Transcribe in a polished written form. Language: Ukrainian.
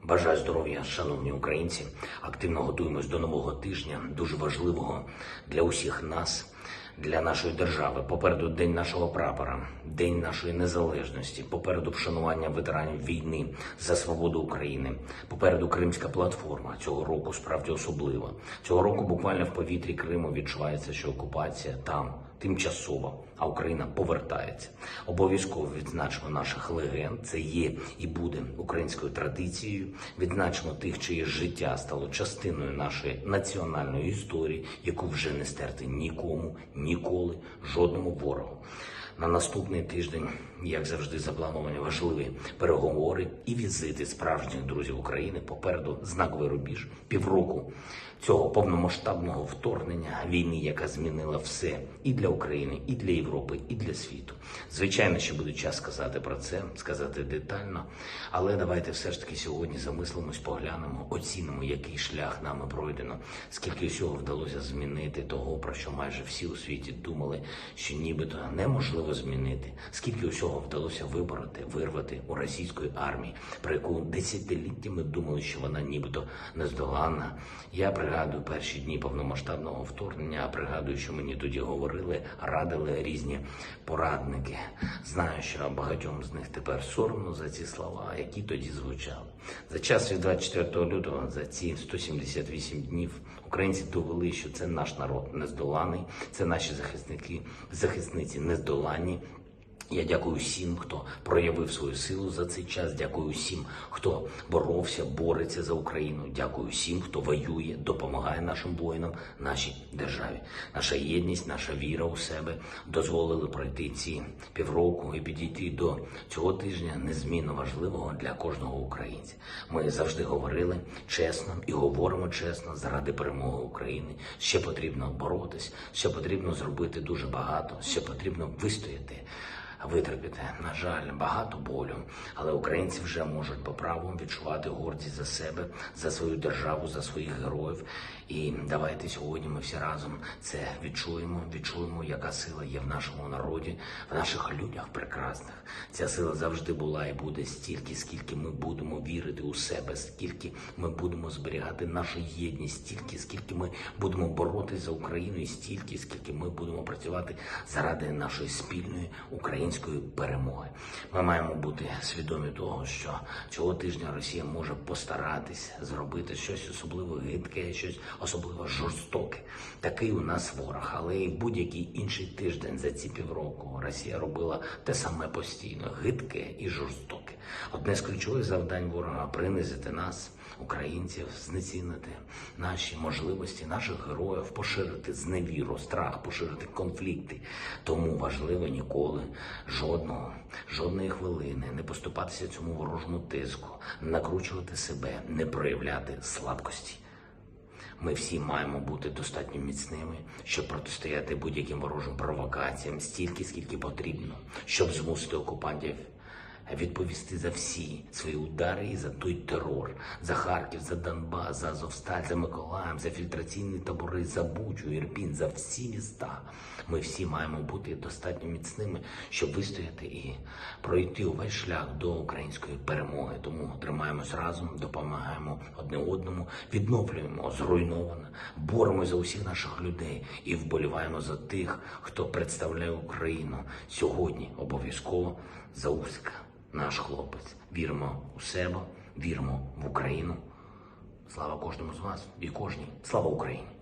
Бажаю здоров'я, шановні українці. Активно готуємось до нового тижня, дуже важливого для усіх нас, для нашої держави. Попереду День нашого прапора, День нашої незалежності, попереду вшанування ветеранів війни за свободу України, попереду Кримська платформа. Цього року справді особлива. Цього року буквально в повітрі Криму відчувається, що окупація там тимчасова, а Україна повертається. Обов'язково відзначимо наших легенд. Це є і буде українською традицією. Відзначимо тих, чиє життя стало частиною нашої національної історії, яку вже не стерти нікому, ніколи, жодному ворогу. На наступний тиждень, як завжди, заплановані важливі переговори і візити справжніх друзів України. Попереду знаковий рубіж. Півроку цього повномасштабного вторгнення, війни, яка змінила все і для України, і для Європи, і для світу. Звичайно, ще буде час сказати про це, сказати детально, але давайте все ж таки сьогодні замислимось, поглянемо, оцінимо, який шлях нами пройдено, скільки всього вдалося змінити того, про що майже всі у світі думали, що нібито неможливо змінити, скільки всього вдалося вибороти, вирвати у російської армії, про яку десятиліттями думали, що вона нібито нездоланна. Я пригадую перші дні повномасштабного вторгнення, пригадую, що мені тоді говорили, радили різні порадники. Знаю, що багатьом з них тепер соромно за ці слова, які тоді звучали. За час від 24 лютого, за ці 178 днів, українці довели, що це наш народ нездоланий, це наші захисники, захисниці нездоланні. Я дякую всім, хто проявив свою силу за цей час. Дякую всім, хто боровся, бореться за Україну. Дякую всім, хто воює, допомагає нашим воїнам, нашій державі. Наша єдність, наша віра у себе дозволили пройти ці півроку і підійти до цього тижня незмінно важливого для кожного українця. Ми завжди говорили чесно і говоримо чесно заради перемоги України. Ще потрібно боротись, ще потрібно зробити дуже багато, ще потрібно вистояти. Витерпіти, на жаль, багато болю, але українці вже можуть по праву відчувати гордість за себе, за свою державу, за своїх героїв. І давайте сьогодні ми всі разом це відчуємо, яка сила є в нашому народі, в наших людях прекрасних. Ця сила завжди була і буде стільки, скільки ми будемо вірити у себе, скільки ми будемо зберігати нашу єдність, стільки, скільки ми будемо боротися за Україну, і стільки, скільки ми будемо працювати заради нашої спільної української перемоги. Ми маємо бути свідомі того, що цього тижня Росія може постаратись зробити щось особливо гидке, щось особливо жорстоке. Такий у нас ворог, але і будь-який інший тиждень за ці півроку Росія робила те саме постійно, гидке і жорстоке. Одне з ключових завдань ворога – принизити нас, українців, знецінити наші можливості, наших героїв, поширити зневіру, страх, поширити конфлікти. Тому важливо ніколи, жодної хвилини не поступатися цьому ворожому тиску, не накручувати себе, не проявляти слабкості. Ми всі маємо бути достатньо міцними, щоб протистояти будь-яким ворожим провокаціям стільки, скільки потрібно, щоб змусити окупантів відповісти за всі свої удари і за той терор, за Харків, за Донбас, за Азовсталь, за Миколаїв, за фільтраційні табори, за Бучу, Ірпінь, за всі міста. Ми всі маємо бути достатньо міцними, щоб вистояти і пройти увесь шлях до української перемоги. Тому тримаємось разом, допомагаємо одне одному, відновлюємо зруйноване, боремося за усіх наших людей і вболіваємо за тих, хто представляє Україну сьогодні обов'язково за Усика. Наш хлопець. Віримо у себе, віримо в Україну. Слава кожному з вас і кожній. Слава Україні!